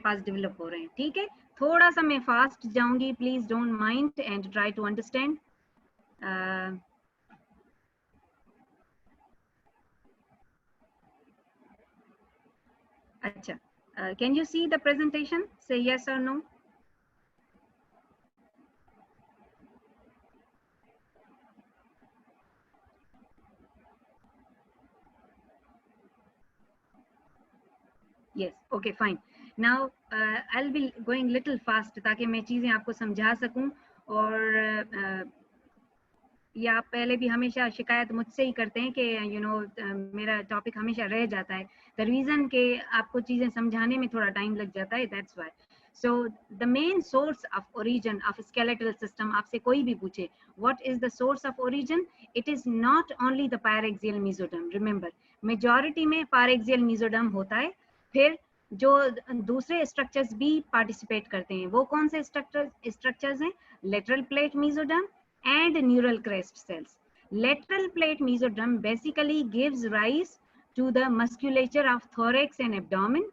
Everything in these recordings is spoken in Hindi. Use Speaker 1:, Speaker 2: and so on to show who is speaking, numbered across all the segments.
Speaker 1: पास डेवलप हो रहे हैं, ठीक है। थोड़ा सा मैं फास्ट जाऊंगी, please don't mind and try to understand. अच्छा, can you see the presentation? से यस और no. Yes, okay, fine. Now I'll be going little fast ताकि मैं चीज़ें आपको समझा सकूं। और या आप पहले भी हमेशा शिकायत मुझसे ही करते हैं कि मेरा टॉपिक हमेशा रह जाता है। द रीज़न के आपको चीज़ें समझाने में थोड़ा टाइम लग जाता है, that's why. So the main source of origin of skeletal system, आपसे कोई भी पूछे what is the source of origin, it is not only the paraxial mesoderm. Remember, majority में पायरेक्सियल मेसोडर्म होता है, फिर जो दूसरे स्ट्रक्चर्स भी पार्टिसिपेट करते हैं वो कौन से स्ट्रक्चर्स हैं? Lateral plate mesoderm and neural crest cells. Lateral plate mesoderm basically gives rise to the musculature of thorax and abdomen,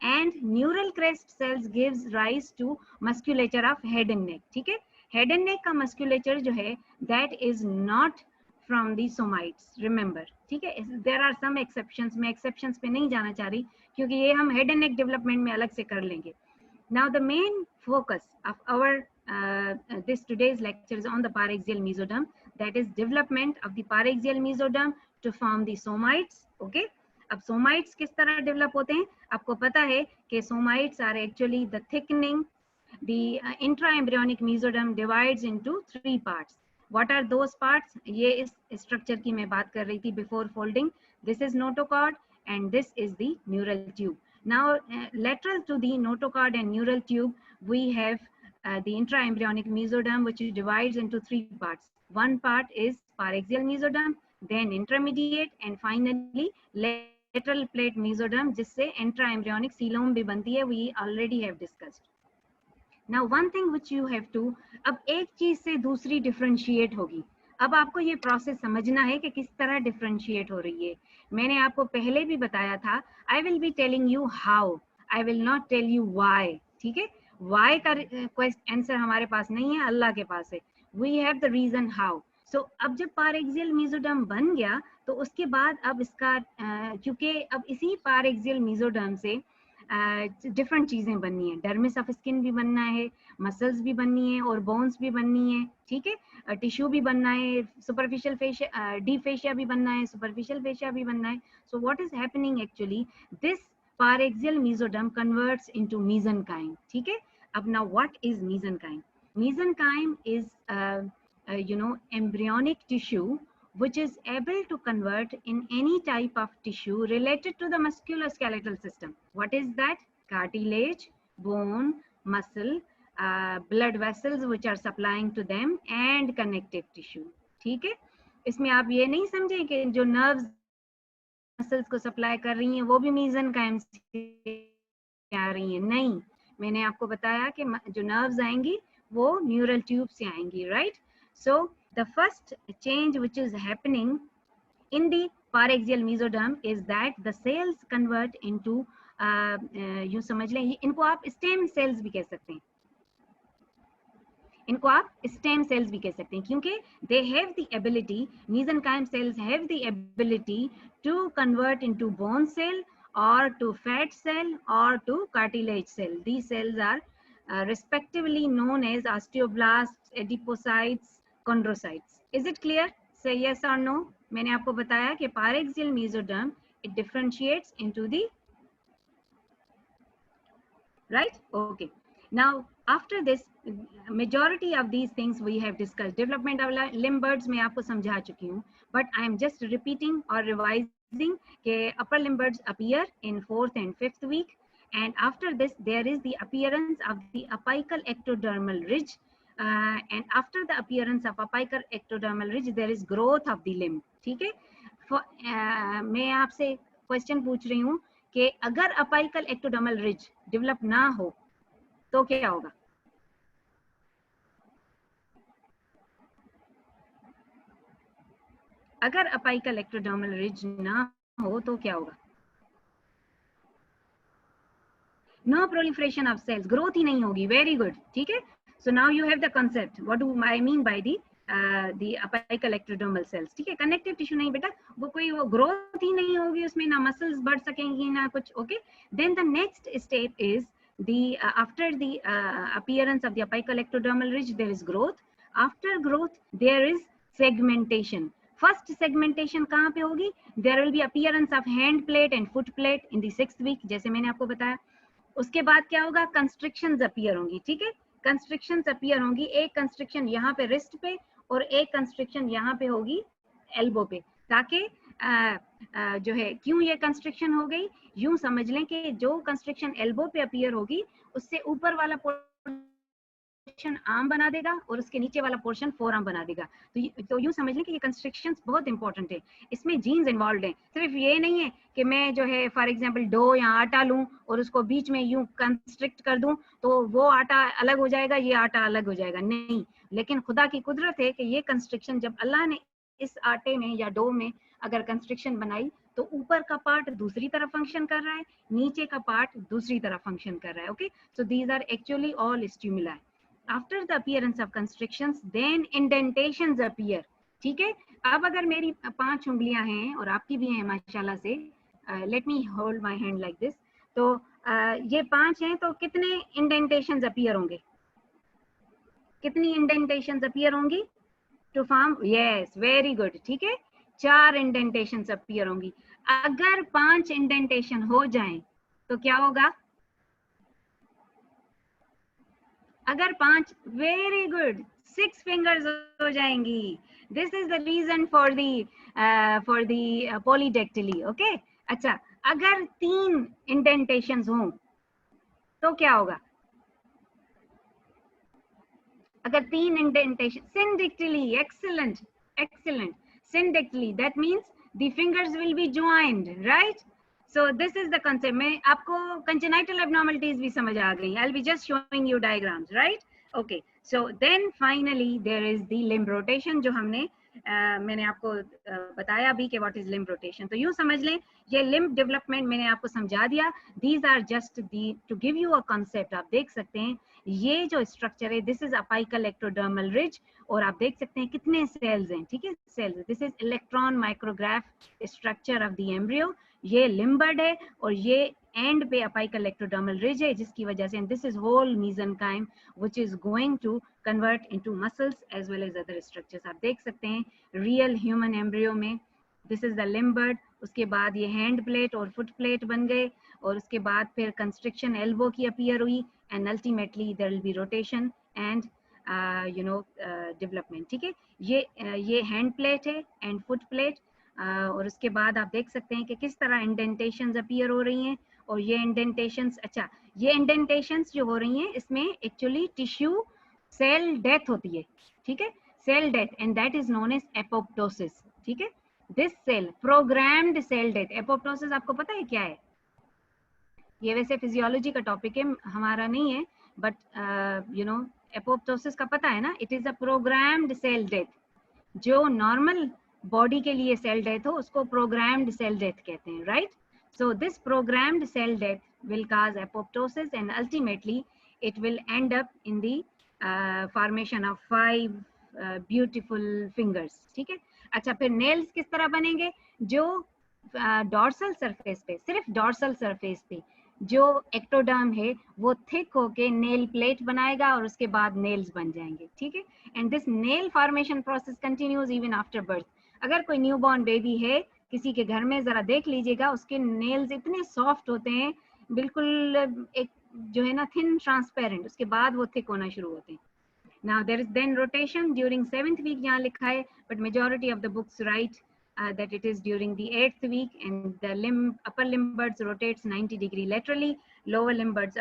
Speaker 1: and neural crest cells gives rise to musculature of head and neck. ठीक है, head and neck का musculature जो है that is not from the somites. Remember, ठीक है, there are some exceptions. मैं exceptions पे नहीं जाना चाह रही क्योंकि ये हम head and neck development में अलग से कर लेंगे. Now the main focus of our this today's lecture is on the paraxial mesoderm, that is development of the paraxial mesoderm to form the somites. Okay, अब somites किस तरह develop होते हैं? आपको पता है कि somites are actually the thickening. The intraembryonic mesoderm divides into 3 parts. What are those parts? ये इस structure की मैं बात कर रही थी before folding. This is notochord and this is the neural tube. Now, lateral to the notochord and neural tube, we have the intraembryonic mesoderm, which divides into 3 parts. One part is paraxial mesoderm, then intermediate, and finally lateral plate mesoderm, जिससे intraembryonic coelom भी बनती है. We already have discussed. Now, one thing which you have to, अब एक चीज से दूसरी differentiate होगी. अब आपको ये प्रोसेस समझना है कि किस तरह डिफरेंशिएट हो रही है. मैंने आपको पहले भी बताया था, I will be telling you how, I will not tell you why. ठीक है, व्हाई का आंसर हमारे पास नहीं है, अल्लाह के पास है. We have the reason how. So अब जब पारेक्सियल मेसोडर्म बन गया तो उसके बाद अब इसका क्योंकि अब इसी पारेक्सियल मेसोडर्म से डिफरेंट चीजें बननी है. डर्मिस ऑफ स्किन भी बनना है, मसल्स भी बननी है और बोन्स भी बननी है. ठीक है, टिश्यू भी बनना है, सुपरफिशियल फेशिया, डीप फेशिया भी बनना है, सुपरफिशियल फेशिया भी बनना है. So what is happening actually, this paraxial mesoderm converts into mesenchyme. ठीक है, अब now what is mesenchyme? Mesenchyme is embryonic tissue which is able to convert in any type of tissue related to the musculoskeletal system. What is that? Cartilage, bone, muscle, blood vessels which are supplying to them, and connective tissue. ठीक है, इसमें आप ये नहीं समझे कि जो नर्व्स मसल्स को सप्लाई कर रही हैं वो भी मेसेनकाइम से आ रही हैं. नहीं, मैंने आपको बताया कि जो नर्व्स आएंगी वो न्यूरल ट्यूब से आएंगी. Right, so the first change which is happening in the paraxial mesoderm is that the cells convert into यूं समझ लें, इनको आप स्टेम सेल्स भी कह सकते हैं, इनको आप स्टेम सेल्स भी कह सकते हैं क्योंकि they have the ability, mesenchyme cells have the ability to convert into bone cell or to fat cell or to cartilage cell. These cells are respectively known as osteoblasts, adipocytes, chondrocytes. Is it clear? Say yes or no. मैंने आपको बताया कि paraxial mesoderm it differentiates into the right. Okay, now after this majority of these things we have discussed. Development of limb birds मैं आपको समझा चुकी हूँ, but I am just repeating or revising कि upper limb birds appear in 4th and 5th week, and after this there is the appearance of the apical ectodermal ridge, and after the appearance of apical ectodermal ridge there is growth of the limb. ठीक है, मैं आपसे क्वेश्चन पूछ रही हूँ कि अगर अपाइकल एक्टोडर्मल रिज डेवलप ना हो तो क्या होगा? अगर अपाइकल एक्टोडर्मल रिज ना हो तो क्या होगा? No proliferation of cells, growth ही नहीं होगी। वेरी गुड, ठीक है। So now you have the concept what do I mean by the apical ectodermal cells, ठीक है। कनेक्टिव टिश्यू नहीं बेटा, वो कोई वो ग्रोथ ही नहीं होगी उसमें, ना मसल्स बढ़ सकेंगी ना कुछ, okay. Then the next step is after the appearance of the apical ectodermal ridge, there is growth. After growth there is segmentation. First segmentation कहाँ पे होगी? There will be appearance of hand plate and foot plate in the 6th week, जैसे मैंने आपको बताया। उसके बाद क्या होगा? कंस्ट्रिक्शंस अपीयर होंगी, ठीक है। कंस्ट्रिक्शंस अपीयर होंगी, एक कंस्ट्रिक्शन यहाँ पे रिस्ट पे और एक कंस्ट्रिक्शन यहाँ पे होगी एल्बो पे, ताकि जो है, क्यों ये कंस्ट्रिक्शन हो गई? यूं समझ लें कि जो कंस्ट्रिक्शन एल्बो पे अपीयर होगी उससे ऊपर वाला पोर्शन आर्म बना देगा और उसके नीचे वाला पोर्शन फोर आर्म बना देगा। तो यूं समझ लें कि ये कंस्ट्रिक्शंस बहुत इंपॉर्टेंट है, इसमें जीन्स इन्वॉल्व हैं। सिर्फ ये नहीं है कि मैं जो है फॉर एग्जांपल डो या आटा लूं और उसको बीच में यूं कंस्ट्रिक्ट कर दूं तो वो आटा अलग हो जाएगा, ये आटा अलग हो जाएगा, नहीं। लेकिन खुदा की कुदरत है कि ये कंस्ट्रिक्शन जब अल्लाह ने इस आटे में या डो में अगर कंस्ट्रिक्शन बनाई तो ऊपर का पार्ट दूसरी तरफ फंक्शन कर रहा है, नीचे का पार्ट दूसरी तरफ फंक्शन कर रहा है, okay. So these are actually all stimuli. After the appearance of constrictions, then indentations appear, ठीक है। अब अगर मेरी 5 उंगलियां हैं और आपकी भी हैं माशाल्लाह से, let me hold my hand like this, तो ये 5 हैं, तो कितने इंडेंटेशंस अपीयर होंगे? कितनी इंडेंटेशंस अपीयर होंगी to form? Yes, very good, ठीक है। 4 इंडेंटेशंस अपीयर होंगी। अगर 5 इंडेंटेशन हो जाएं तो क्या होगा? अगर 5, वेरी गुड, 6 फिंगर्स हो जाएंगी। This is the reason for the polydactyly, okay. अच्छा, अगर 3 इंडेंटेशंस हों तो क्या होगा? अगर 3 indentation, syndactyly, excellent, excellent, syndactyly, that means the fingers will be joined, right? So this is the concept. मैं आपको congenital abnormalities भी समझ आ गई। I'll be just showing you diagrams, right? Okay. So then finally there is the limb rotation, जो हमने मैंने आपको बताया भी कि what is limb rotation। तो यूं समझ लें, ये limb development मैंने आपको समझा दिया। These are just the to give you a concept। आप देख सकते हैं ये जो स्ट्रक्चर है, this is apical ectodermal ridge, और आप देख सकते हैं कितने सेल्स हैं, ठीक है। Cells, this is electron micrograph structure of the embryo. ये लिम्बर्ड है और ये एंड पे अपाइकल एक्टोडर्मल रिज है, जिसकी वजह से this is whole mesenchyme which is going to convert into muscles as well as other structures. आप देख सकते हैं रियल ह्यूमन एम्ब्रियो में दिस इज द लिम्बर्ड, उसके बाद ये हैंड प्लेट और फुट प्लेट बन गए, और उसके बाद फिर कंस्ट्रिक्शन एल्बो की अपीयर हुई, and ultimately there will be rotation and development, ठीक है। ये हैंड प्लेट है एंड फुट प्लेट, और उसके बाद आप देख सकते हैं कि किस तरह इंडेंटेशंस अपीयर हो रही हैं। और ये इंडेंटेशंस, अच्छा, ये इंडेंटेशंस जो हो रही हैं इसमें एक्चुअली टिश्यू सेल डेथ होती है, ठीक है, cell death, and that is known as apoptosis, ठीक है। This cell programmed cell death, apoptosis आपको पता है क्या है? ये वैसे फिजियोलॉजी का टॉपिक है, हमारा नहीं है, बट एपोप्टोसिस का पता है ना? It is a programmed cell death. जो नॉर्मल बॉडी के लिए सेल डेथ हो उसको प्रोग्राम्ड सेल डेथ कहते हैं, right? So this programmed cell death will cause apoptosis and ultimately it will end up in the formation of 5 beautiful fingers, ठीक है। अच्छा, फिर नेल्स किस तरह बनेंगे? जो डॉर्सल सरफेस पे, सिर्फ डॉर्सल सरफेस पे जो एक्टोडर्म है वो थिक होके नेल प्लेट बनाएगा और उसके बाद नेल्स बन जाएंगे, ठीक है। And this nail formation process continues even after birth. अगर कोई न्यूबॉर्न बेबी है किसी के घर में, जरा देख लीजिएगा, उसके नेल्स इतने सॉफ्ट होते हैं, बिल्कुल एक जो है ना थिन ट्रांसपेरेंट, उसके बाद वो थिक होना शुरू होते हैं। Now there is then rotation during 7th week, यहाँ लिखा है, but majority of the books write that it is during the 8th week, and the upper limbards rotates 90 degree laterally, lower limbards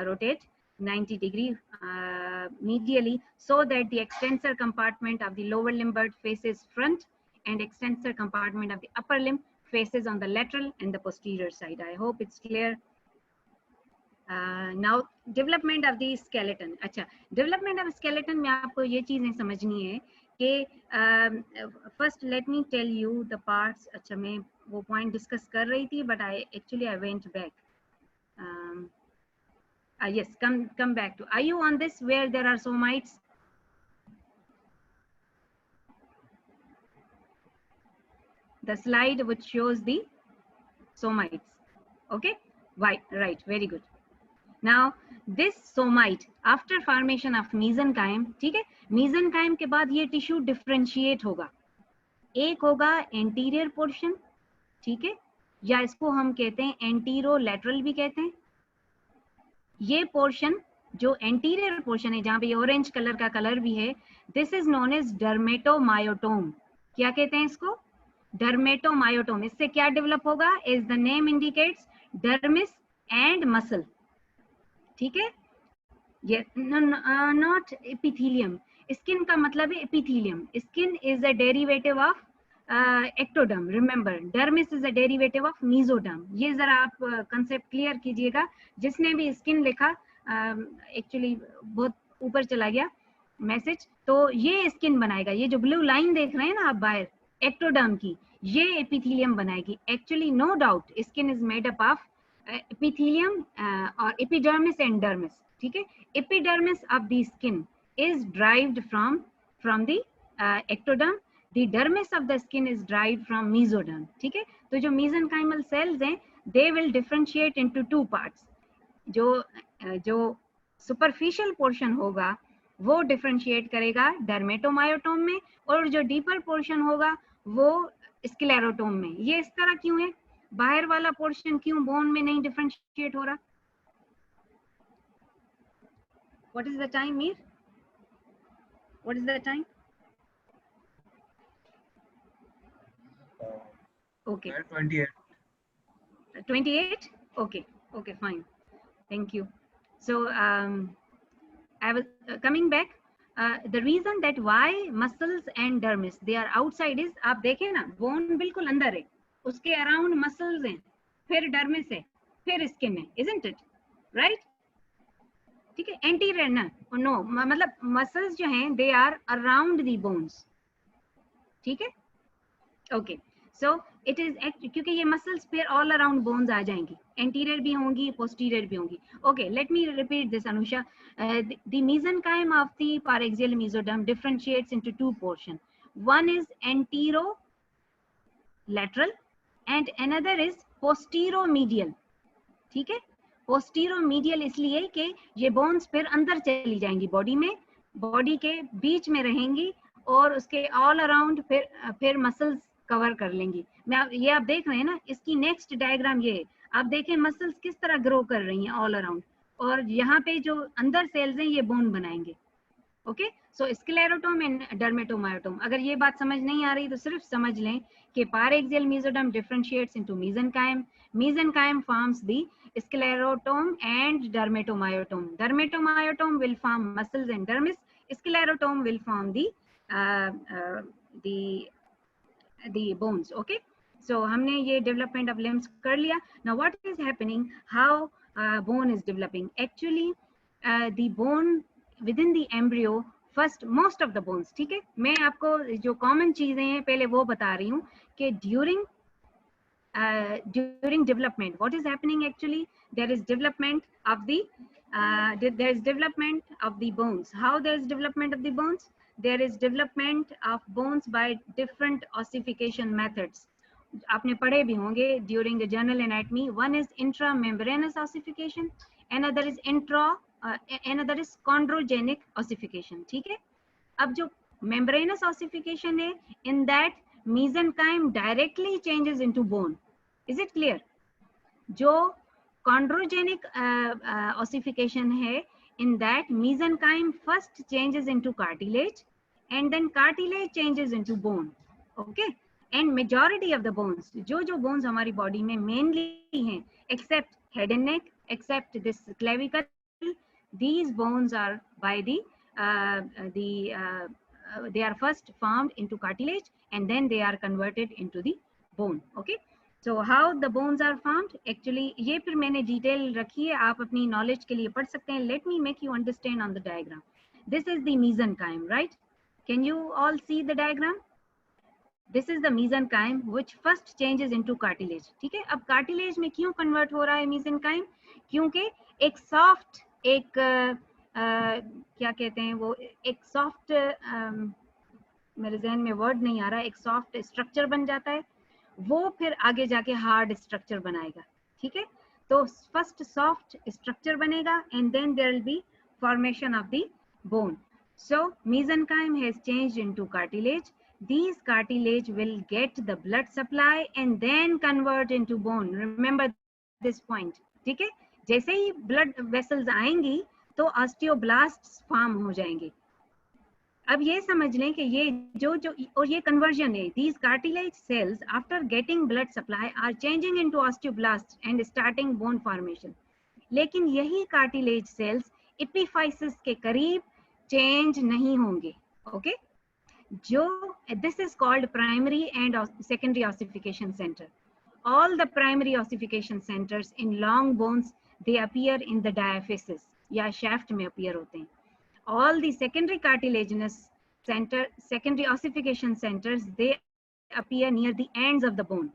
Speaker 1: rotate 90 degree medially, so that the extensor compartment of the lower limbard faces front and extensor compartment of the upper limb faces on the lateral and the posterior side. I hope it's clear. Now development of the skeleton. अच्छा, डेवलपमेंट ऑफ स्केलेटन में आपको ये चीजें समझनी है कि first let me tell you the parts. अच्छा, मैं वो पॉइंट डिस्कस कर रही थी but I went back. Yes, come back to. Are you on this where there are somites? The slide which shows the somites. Okay, right, very good. Now this somite after formation of mesenchyme, ठीक है, mesenchyme के बाद ये टिश्यू डिफरेंशिएट होगा. एक होगा एंटीरियर पोर्शन, ठीक है, या इसको हम कहते हैं एंटीरोलैटरल भी कहते हैं. ये पोर्शन जो एंटीरियर पोर्शन है, जहां पे ऑरेंज कलर का कलर भी है, दिस इज नोन एज डर्मेटोमायोटोम. क्या कहते हैं इसको? डर्मेटोमायोटोम. इससे क्या डेवलप होगा? Is the name indicates, dermis and muscle. ठीक है, ये नॉट एपिथेलियम. स्किन का मतलब है epithelium. Skin is a derivative of ectoderm. Remember, dermis is a derivative of mesoderm. ये जरा आप कंसेप्ट क्लियर कीजिएगा. जिसने भी स्किन लिखा, एक्चुअली बहुत ऊपर चला गया मैसेज. तो ये स्किन बनाएगा. ये जो ब्लू लाइन देख रहे हैं ना आप बाहर एक्टोडर्म की, ये एपिथेलियम बनाएगी. Actually no doubt skin is made up of epithelium और एपिडर्मिस एंड डर्मिस. ठीक है, epidermis of the skin is derived from the ectoderm. The dermis of the skin is derived from mesoderm. ठीक है, तो जो mesenchymal cells हैं, they will differentiate into two parts. जो superficial portion होगा वो differentiate करेगा dermatomyotome में, और जो deeper portion होगा वो sclerotome में. ये इस तरह क्यों है? बाहर वाला portion क्यों bone में नहीं differentiate हो रहा? What is the time, Mir? What is the time? Okay.
Speaker 2: 28.
Speaker 1: 28? Okay. Okay, fine. Thank you. So I was coming back. The reason that why muscles and dermis they are outside is, आप देखें ना, bone बिल्कुल अंदर है, उसके around muscles हैं, फिर dermis है, फिर skin है, isn't it? Right? ठीक है, एंटीरियर ना, नो, मतलब मसल्स जो हैं they are around the bones. ठीक है, ओके. सो इट इज, क्योंकि ये मसल्स फिर ऑल अराउंड बोन्स आ जाएंगी, एंटीरियर भी होंगी, पोस्टीरियर भी होंगी. Okay, let me repeat this, Anusha. The mesenchyme of the paraxial mesoderm differentiates into two portions. One is anterolateral and another is posteromedial. ठीक है, पोस्टीरोमीडियल इसलिए कि ये बोन्स फिर अंदर चली जाएंगी बॉडी में, बॉडी के बीच में रहेंगी और उसके ऑल अराउंड फिर मसल्स कवर कर लेंगी. ये आप देख रहे हैं ना, इसकी नेक्स्ट डायग्राम ये है. आप देखें मसल्स किस तरह ग्रो कर रही हैं ऑल अराउंड, और यहाँ पे जो अंदर सेल्स हैं ये बोन बनाएंगे. Okay, so sclerotome and dermatomyotome. अगर ये बात समझ नहीं आ रही तो सिर्फ समझ लें कि paraxial mesoderm differentiates into mesenchyme. Mesenchyme forms the sclerotome and dermatomyotome. Dermatomyotome will form muscles and dermis. Sclerotome will form the bones. Okay, so हमने ये development of limbs कर लिया. Now what is happening? How bone is developing? Actually, the bone within the embryo, first most of the bones, ठीक है, मैं आपको जो common चीजें हैं पहले वो बता रही हूँ कि during development what is happening. Actually there is development of the bones. How there is development of the bones? There is development of bones by different ossification methods. आपने पढ़े भी होंगे during the general anatomy. One is intramembranous ossification, another is another is chondrogenic ossification. ठीक है, अब जो membranous ossification है, in that mesenchyme directly changes into bone. Is it clear? जो chondrogenic ossification है, in that mesenchyme first changes into cartilage and then cartilage changes into bone. Okay, and majority of the bones, जो bones हमारी body में mainly हैं, except head and neck, except this clavicle, these bones are by they are first formed into cartilage and then they are converted into the bone. Okay, so how the bones are formed? Actually ये फिर मैंने detail रखी है, आप अपनी knowledge के लिए पढ़ सकते हैं. Let me make you understand on the diagram. This is the mesenchyme, right? Can you all see the diagram? This is the mesenchyme which first changes into cartilage. ठीक है, अब cartilage में क्यों convert हो रहा है mesenchyme? क्योंकि एक soft एक क्या कहते हैं वो, एक सॉफ्ट, मेरे जहन में वर्ड नहीं आ रहा, एक सॉफ्ट स्ट्रक्चर बन जाता है, वो फिर आगे जाके हार्ड स्ट्रक्चर बनाएगा। ठीक है, तो फर्स्ट सॉफ्ट स्ट्रक्चर बनेगा and then there will be formation of the bone. So mesenchyme has changed into cartilage. These cartilage will get the blood supply and then convert into bone. Remember this point. ठीक है, जैसे ही blood vessels आएंगी तो ऑस्टियोब्लास्ट्स फॉर्म हो जाएंगे। अब ये समझ लें कि ये जो और ये कन्वर्जन है, these cartilage cells after getting blood supply are changing into osteoblasts and starting bone formation. लेकिन यही cartilage cells एपिफाइसिस के करीब चेंज नहीं होंगे। ओके, जो this is called primary and secondary ossification center. All the primary ossification centers in long bones, they appear in the diaphysis या shaft में appear होते हैं। All the secondary cartilaginous center, secondary ossification centers, they appear near the ends of the bone.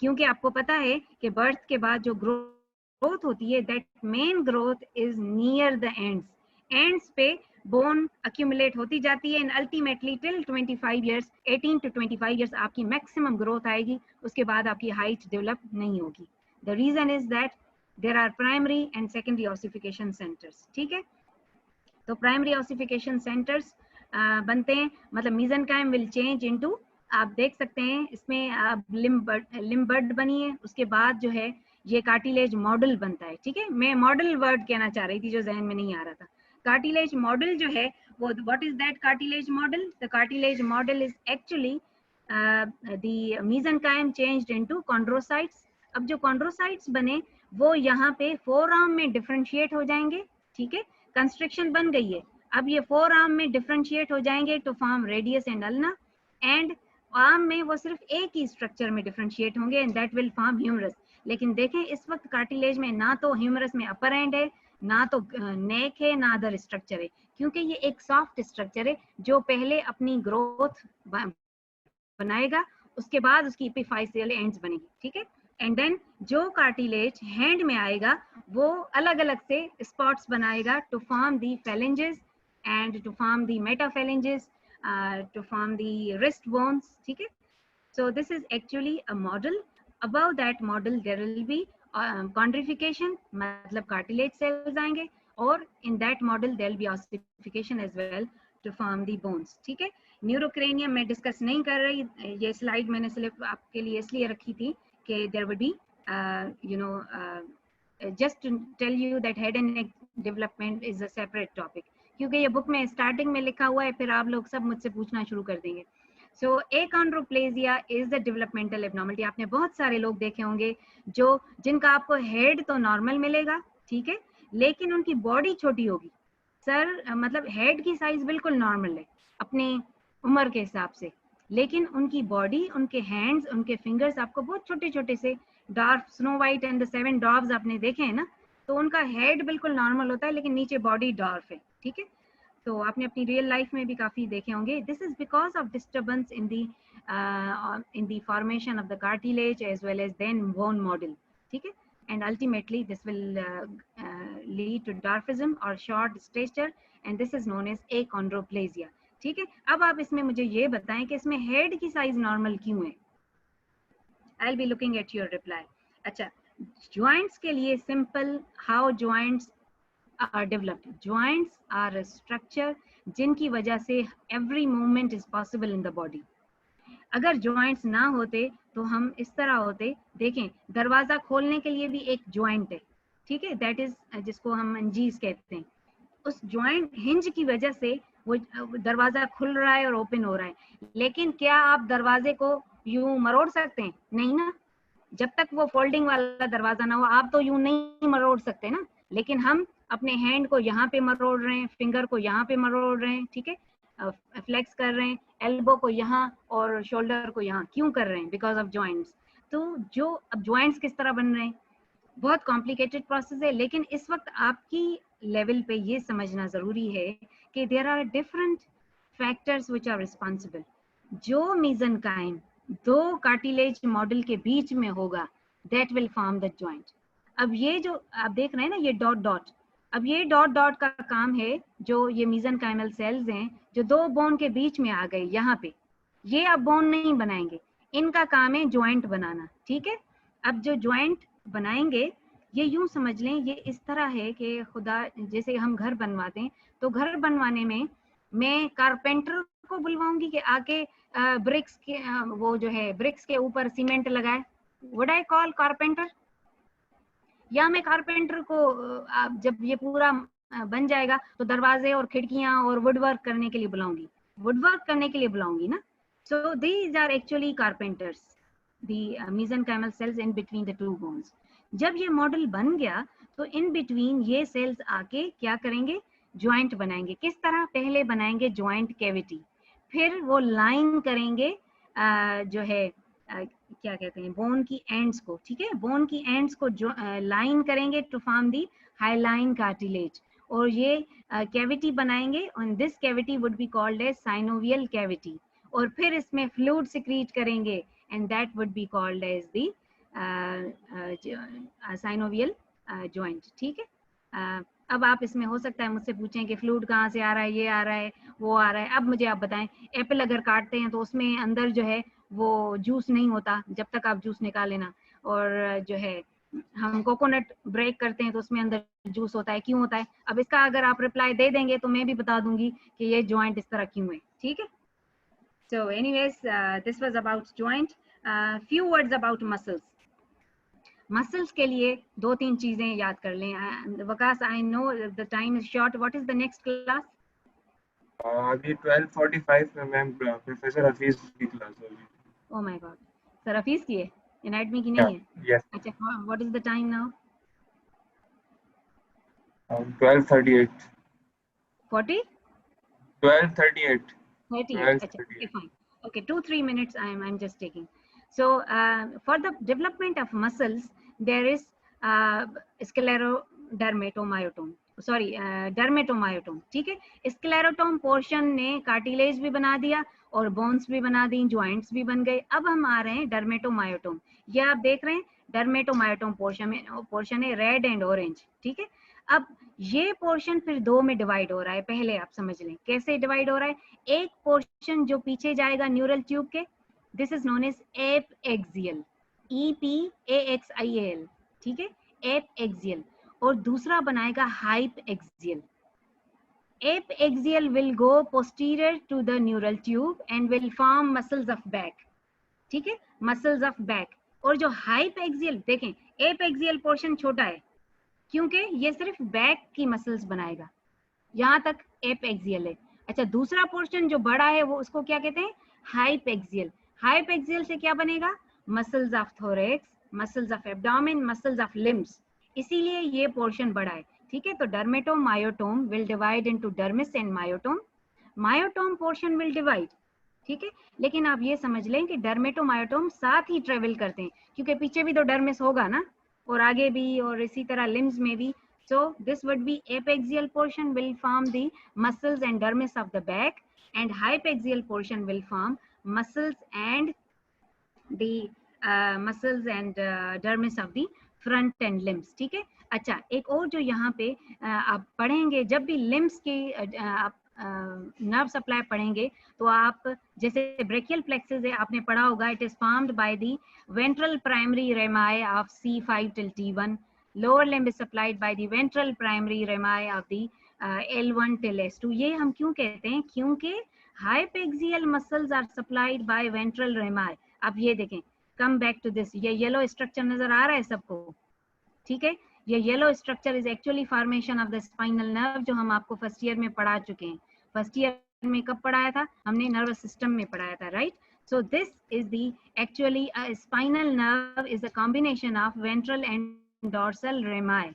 Speaker 1: क्योंकि आपको पता है कि बर्थ के बाद जो ग्रोथ होती है, that main growth is near the ends. Ends पे बोन accumulate होती जाती है and ultimately till 25 years, 18 to 25 years आपकी maximum growth आएगी, उसके बाद आपकी height develop नहीं होगी। The reason is that there are primary and secondary ossification centers. ठीक है, तो प्राइमरी ऑसिफिकेशन सेंटर्स बनते हैं, मतलब मेसेनकाइम विल चेंज इनटू, आप देख सकते हैं इसमें लिम्ब बड बनी है, उसके बाद जो है ये कार्टिलेज मॉडल बनता है। ठीक है, मैं मॉडल वर्ड कहना चाह रही थी जो जहन में नहीं आ रहा था। कार्टिलेज मॉडल जो है वो, what is that cartilage model? The cartilage model is actually the mesenchyme changed into chondrocytes. अब जो कॉन्ड्रोसाइट्स बने वो यहाँ पे फोरआर्म में डिफरेंशिएट हो जाएंगे। ठीक है, कंस्ट्रक्शन बन गई है, अब ये फोर आर्म में डिफरेंशिएट हो जाएंगे to form radius and ulna, and arm में वो सिर्फ एक ही स्ट्रक्चर में डिफरेंशिएट होंगे and that will form humerus. लेकिन देखें इस वक्त कार्टिलेज में ना तो ह्यूमरस में अपर एंड है, ना तो नेक है, ना अदर स्ट्रक्चर है, क्योंकि ये एक सॉफ्ट स्ट्रक्चर है जो पहले अपनी ग्रोथ बनाएगा, उसके बाद उसकी एपिफाइसियल एंड्स बनेगी। ठीक है, एंड देन जो कार्टिलेज हैंड में आएगा वो अलग अलग से स्पॉट्स बनाएगा to form the phalanges and to form the metaphalanges, to form the wrist bones. ठीक है, so this is actually a model. Above that model there will be chondrification, मतलब cartilage cells आएंगे, और in that model there will be ossification as well to form the bones. ठीक है, न्यूरोक्रेनियम मैं डिस्कस नहीं कर रही, ये स्लाइड मैंने सिर्फ आपके लिए इसलिए रखी थी कि there would be just to tell you that head and neck development is a separate topic, क्योंकि ये बुक में स्टार्टिंग में लिखा हुआ है, फिर आप लोग सब मुझसे पूछना शुरू कर देंगे। सो achondroplasia is the developmental abnormality. आपने बहुत सारे लोग देखे होंगे जिनका आपको हेड तो नॉर्मल मिलेगा, ठीक है, लेकिन उनकी बॉडी छोटी होगी। सर मतलब हेड की साइज बिल्कुल नॉर्मल है अपनी उम्र के हिसाब से, लेकिन उनकी बॉडी, उनके हैंड्स, उनके फिंगर्स आपको बहुत छोटे छोटे से, dwarf, snow white and the seven dwarfs आपने देखे हैं ना, तो उनका हेड बिल्कुल नॉर्मल होता है लेकिन नीचे बॉडी डॉर्फ है। ठीक है, तो आपने अपनी रियल लाइफ में भी काफी देखे होंगे। This is because of disturbance in the formation of the cartilage as well as then bone model. ठीक है, and ultimately this will lead to dwarfism or short stature, and this is known as achondroplasia. ठीक है, अब आप इसमें मुझे ये बताएं कि इसमें हेड की साइज नॉर्मल क्यों है? I'll be looking at your reply. अच्छा, joints के लिए simple, how joints are developed. Joints are a structure जिनकी वजह से every movement is possible in the body. अगर joints ना होते तो हम इस तरह होते, देखें दरवाजा खोलने के लिए भी एक joint है, ठीक है, that is जिसको हम hinges कहते हैं। उस joint hinge की वजह से वो दरवाजा खुल रहा है और ओपन हो रहा है, लेकिन क्या आप दरवाजे को यूं मरोड़ सकते हैं? नहीं ना, जब तक वो फोल्डिंग वाला दरवाजा ना हो आप तो यूं नहीं मरोड़ सकते ना, लेकिन हम अपने हैंड को यहाँ पे मरोड़ रहे हैं, फिंगर को यहाँ पे मरोड़ रहे हैं, ठीक है, फ्लेक्स कर रहे हैं, एल्बो को यहाँ और शोल्डर को यहाँ, क्यों कर रहे हैं? Because of joints. तो जो अब जॉइंट्स किस तरह बन रहे हैं, बहुत कॉम्प्लिकेटेड प्रोसेस है, लेकिन इस वक्त आपकी लेवल पे ये समझना जरूरी है कि there are different factors which are responsible. जो मेसेनकाइम दो कार्टिलेज मॉडल के बीच में होगा, that will form the joint. अब ये जो आप देख रहे हैं ना, ये डॉट डॉट, अब ये डॉट डॉट का काम है, जो ये मेसेनकाइमल सेल्स हैं जो दो बोन के बीच में आ गए यहाँ पे, ये अब बोन नहीं बनाएंगे, इनका काम है ज्वाइंट बनाना, ठीक है। अब जो ज्वाइंट बनाएंगे ये यूं समझ लें, ये इस तरह है कि खुदा जैसे हम घर बनवाते हैं, तो घर बनवाने में मैं कारपेंटर को बुलवाऊंगी कि आके ब्रिक्स के वो जो है ब्रिक्स के ऊपर सीमेंट लगाए, वुड आई कॉल कारपेंटर? या मैं कारपेंटर को जब ये पूरा बन जाएगा तो दरवाजे और खिड़कियां और वुडवर्क करने के लिए बुलाऊंगी, वुडवर्क करने के लिए बुलाऊंगी ना। So these are actually carpenters, the mesenchymal cells in between the two bones. जब ये मॉडल बन गया तो इन बिटवीन ये सेल्स आके क्या करेंगे, ज्वाइंट बनाएंगे। किस तरह? पहले बनाएंगे ज्वाइंट कैविटी, फिर वो लाइन करेंगे जो है क्या कहते हैं बोन की एंड्स को, ठीक है, बोन की एंड्स को जो लाइन करेंगे to form the hyaline cartilage, और ये कैविटी बनाएंगे, और this cavity would be called as synovial cavity, और फिर इसमें फ्लूइड सिक्रीट करेंगे and that would be called as the synovial joint, ठीक है। अब आप इसमें हो सकता है मुझसे पूछें कि फ्लूइड कहाँ से आ रहा है, ये आ रहा है, वो आ रहा है। अब मुझे आप बताएं, एप्पल अगर काटते हैं तो उसमें अंदर जो है वो जूस नहीं होता जब तक आप जूस निकालें ना, और जो है हम कोकोनट ब्रेक करते हैं तो उसमें अंदर जूस होता है, क्यों होता है? अब इसका अगर आप रिप्लाई दे देंगे तो मैं भी बता दूंगी कि ये जॉइंट इस तरह क्यों है, ठीक है। So anyways this was about joint. Few words about muscles. Muscles के लिए दो तीन चीजें याद कर लें। Waqas, I know the time is short, what is the next class?
Speaker 2: अभी 12:45 में मैम प्रोफेसर हफीज की क्लास होगी।
Speaker 1: Oh my God, sir Hafeez की है, एनाटमी की नहीं है?
Speaker 2: यस।
Speaker 1: अच्छा, what is the time now?
Speaker 2: 12:38
Speaker 1: 40?
Speaker 2: 12:38
Speaker 1: 38. Acha, okay,
Speaker 2: 12:38
Speaker 1: fine. Okay, 2-3 minutes I'm just taking. So for the development of muscles, there is sclerodermatomyotome. Sorry, dermatomyotome. ठीक है, स्क्लेरोटोम पोर्शन ने कार्टिलेज भी बना दिया और बोन्स भी बना दी, ज्वाइंट्स भी बन गए। अब हम आ रहे हैं डर्मेटोमायोटोम। ये आप देख रहे हैं डर्मेटोमायोटोम पोर्शन है रेड एंड ऑरेंज, ठीक है। अब ये पोर्शन फिर दो में डिवाइड हो रहा है, पहले आप समझ लें कैसे डिवाइड हो रहा है। एक पोर्शन जो पीछे जाएगा न्यूरल ट्यूब के, this is known as epaxial, EPAXIAL, ठीक है, एप एक्सियल, और दूसरा बनाएगा hypaxial. Epaxial will go posterior to the neural tube and will form muscles of back, ठीक है, मसल्स ऑफ बैक। और जो हाइप एक्सियल, देखें एप एक्सियल पोर्शन छोटा है क्योंकि ये सिर्फ बैक की मसल्स बनाएगा, यहाँ तक एप एक्सियल है। अच्छा, दूसरा पोर्शन जो बड़ा है वो उसको क्या कहते हैं? Hype axial. हाइप एक्सियल से क्या बनेगा? Muscles of thorax, muscles of abdomen, muscles of limbs, इसीलिए ये पोर्शन बड़ा है, ठीक है। तो dermatomyotome will divide into dermis and myotome, myotome portion will divide, ठीक है। लेकिन आप ये समझ लें कि डर्मेटोमायोटोम साथ ही ट्रेवल करते हैं, क्योंकि पीछे भी तो डर्मिस होगा ना, और आगे भी, और इसी तरह लिम्स में भी। So this would be apexial portion will form the muscles and dermis of the back, and hypaxial portion will form muscles and the muscles and dermis of the front and limbs, ठीक है। अच्छा, एक और जो यहाँ पे आप पढ़ेंगे, जब भी लिम्स की आप नर्व सप्लाई पढ़ेंगे तो आप जैसे ब्रेकियल प्लेक्सस है, आपने पढ़ा होगा, it is formed by the ventral primary रेमाई of C5 till T1. Lower limb is supplied by the ventral primary rami of the L1 till S2. ये हम क्यों कहते हैं? क्योंकि hypaxial muscles are supplied by ventral rami. अब ये देखें, come back to this, ये येलो स्ट्रक्चर नजर आ रहा है सबको, ठीक है। ये yellow structure is actually formation of the spinal nerve, जो हम आपको फर्स्ट ईयर में पढ़ा चुके हैं। फर्स्ट ईयर में कब पढ़ाया था हमने? नर्वस सिस्टम में पढ़ाया था, right. So this is the actually a spinal nerve is a combination of ventral and dorsal rami.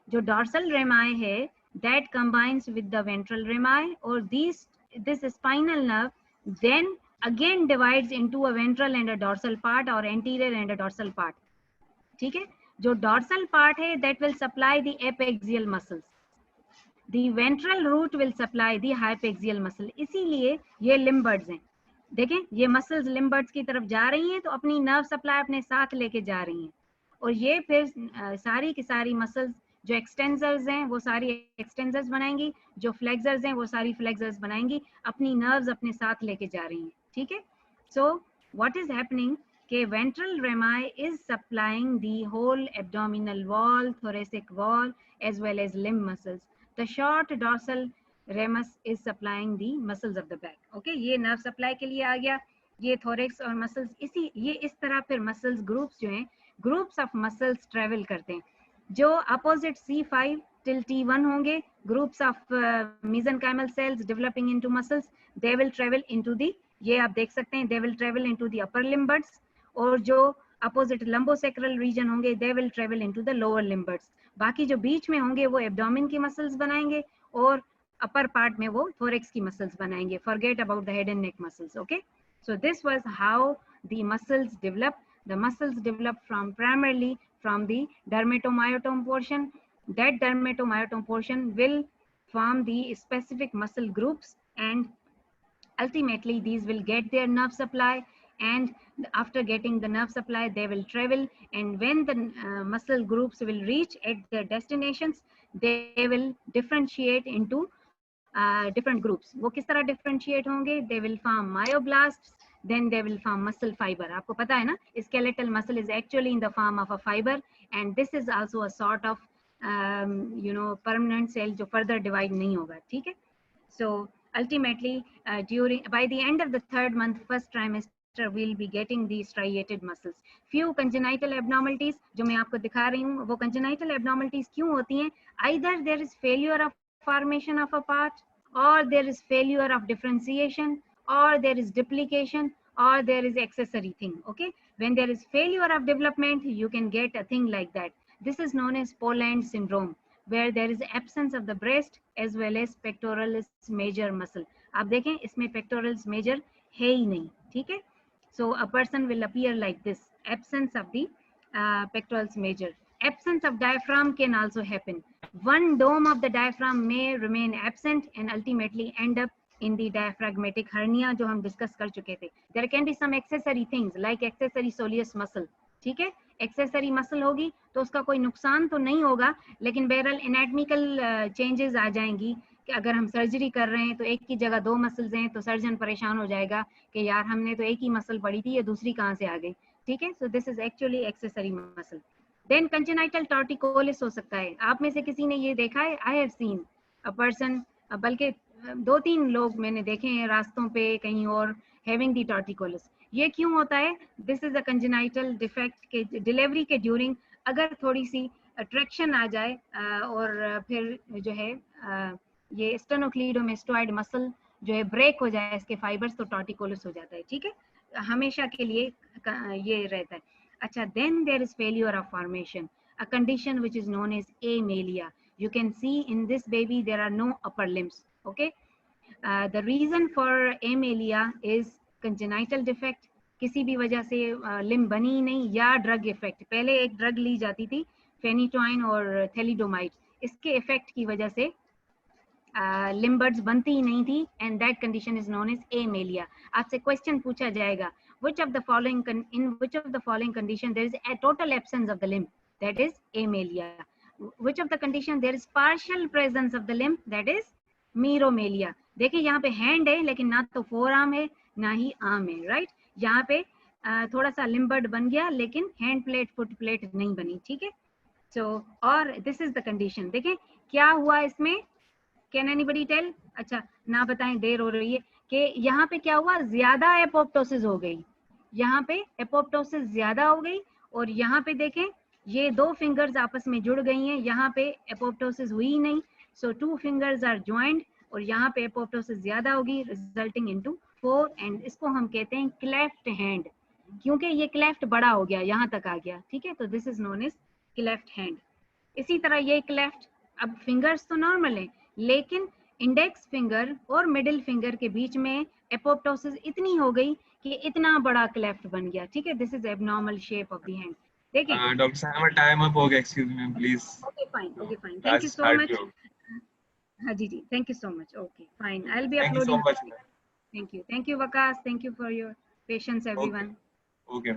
Speaker 1: जो dorsal rami है that combines with the ventral rami, or this spinal nerve then again divides into a ventral and a dorsal part, or anterior and a dorsal part, ठीक है। जो dorsal part है that will supply the apexial muscles, the ventral root will supply the hypaxial muscle, इसीलिए ये limb birds हैं। देखें, ये मसल्स लिम्ब बर्ड्स की तरफ जा रही हैं तो अपनी नर्व सप्लाई अपने साथ लेके जा रही हैं, और ये फिर सारी की सारी मसल्स जो एक्सटेंसर्स हैं वो सारी एक्सटेंसर्स बनाएंगी, जो फ्लेक्सर्स हैं वो सारी फ्लेक्सर्स बनाएंगी, अपनी नर्व्स अपने साथ लेके जा रही हैं, ठीक है। सो व्हाट इज हैपनिंग कि ventral rami is supplying the whole abdominal wall, thoracic wall as well as limb muscles. The short dorsal ramus is supplying the muscles of the back. Okay, ये नर्व सप्लाई के लिए आ गया, ये थोरेक्स और मसल्स, ये इस तरह फिर मसल्स ग्रुप्स जो हैं, ग्रुप्स ऑफ मसल्स ट्रेवल करते हैं, जो अपोजिट C5 till T1 होंगे, groups of mesenchymal cells developing into muscles, they will travel into the, ये आप देख सकते हैं, they will travel into the upper limb buds, और जो अपोजिट लंबोसेक्रल रीजन होंगे they will travel into the lower limb buds. बाकी जो बीच में होंगे वो एब्डोमेन की मसल्स बनाएंगे और अपर पार्ट में वो थोरेक्स की मसल्स बनाएंगे. Forget about the head and neck muscles. Okay, so this was how the muscles develop. The muscles develop from primarily from the dermatomyotome portion. That dermatomyotome portion will form the specific muscle groups, and ultimately these will get their nerve supply, and after getting the nerve supply they will travel, and when the muscle groups will reach at their destinations they will differentiate into different groups. वो किस तरह differentiate होंगे? They will form myoblasts, then they will form muscle fiber. आपको पता है ना, skeletal muscle is actually in the form of a fiber, and this is also a sort of permanent cell जो further divide नहीं होगा, ठीक है. So ultimately by the end of the 3rd month, first trimester, we'll be getting these striated muscles. Few congenital abnormalities जो मैं आपको दिखा रही हूँ, वो congenital abnormalities क्यों होती हैं? Either there is failure of formation of a part, or there is failure of differentiation, or there is duplication, or there is accessory thing. Okay, when there is failure of development you can get a thing like that. This is known as Poland syndrome, where there is absence of the breast as well as pectoralis major muscle. आप देखें इसमें pectoralis major है ही नहीं, ठीक है. So a person will appear like this, absence of the pectoralis major. Absence of diaphragm can also happen. One dome of the diaphragm may remain absent and ultimately end up in the diaphragmatic hernia जो हम discuss कर चुके थे. There can be some accessory things like accessory soleus muscle, ठीक है. एक्सेसरी मसल होगी तो उसका कोई नुकसान तो नहीं होगा, लेकिन बहरहाल एनाटॉमिकल चेंजेस आ जाएंगी कि अगर हम सर्जरी कर रहे हैं तो एक की जगह 2 मसल्स हैं तो सर्जन परेशान हो जाएगा कि यार हमने तो एक ही मसल पड़ी थी, ये दूसरी कहाँ से आ गई, ठीक है. So this is actually accessory muscle. Then congenital torticollis हो सकता है. आप में से किसी ने ये देखा है? I have seen a person, बल्कि 2-3 लोग मैंने देखे हैं रास्तों पे कहीं और, हैविंग द टॉर्टिकोलिस. ये क्यों होता है? This is a congenital defect के डिलीवरी के ड्यूरिंग अगर थोड़ी सी अट्रैक्शन आ जाए और फिर जो है ये स्टेनोक्लीडोमेस्टोइड मसल जो है ब्रेक हो जाए इसके फाइबर्स, तो टॉर्टिकोलिस हो जाता है, ठीक है. हमेशा के लिए ये रहता है. अच्छा, then there is failure of formation, a condition which is known as amelia. You can see in this baby there are no upper limbs. Okay, the reason for amelia is congenital defect. किसी भी वजह से लिम्ब बनी ही नहीं, या ड्रग इफेक्ट. पहले एक ड्रग ली जाती थी फेनिटोइन और थैलिडोमाइड, इसके इफेक्ट की वजह से लिम्बर्ड्स बनती ही नहीं थी, and that condition is known as amelia. आपसे क्वेश्चन पूछा जाएगा, which of the following in which of the following condition there is a total absence of the limb, that is amelia. Which of the condition there is partial presence of the limb, that is meromelia. देखिए यहाँ पे हैंड है लेकिन ना तो फोर आर्म है ना ही आर्म है, राइट. यहाँ पे थोड़ा सा लिम्बर्ड बन गया लेकिन हैंड प्लेट फुट प्लेट नहीं बनी, ठीक है. सो और दिस इज द कंडीशन. देखिए क्या हुआ इसमें, कैन एनीबडी टेल? अच्छा ना बताएं, देर हो रही है. कि यहाँ पे क्या हुआ, ज्यादा एपोप्टोसिस हो गई, यहाँ पे एपोप्टोसिस ज्यादा हो गई, और यहाँ पे देखें ये 2 फिंगर्स आपस में जुड़ गई हैं, यहाँ पे एपोप्टोसिस हुई नहीं. सो 2 फिंगर्स आर ज्वाइंड और यहाँ पे एपोप्टोसिस ज्यादा होगी, रिजल्टिंग इनटू 4, एंड इसको हम कहते हैं क्लेफ्ट हैंड, क्योंकि ये क्लेफ्ट बड़ा हो गया, यहाँ तक आ गया, ठीक है. तो this is known as cleft hand. इसी तरह ये क्लेफ्ट, अब फिंगर्स तो नॉर्मल है लेकिन इंडेक्स फिंगर और मिडिल फिंगर के बीच में एपोप्टोसिस इतनी हो गई कि इतना बड़ा क्लेफ्ट बन गया, ठीक है. This is abnormal shape of the hand. देखिए
Speaker 2: डॉक्टर साहब टाइम अप हो गया, excuse me please.
Speaker 1: Okay fine, thank you so much. हाँ जी, thank you so much. Okay fine, I will be uploading. Thank you Waqas, thank you for your patience everyone.
Speaker 2: Okay.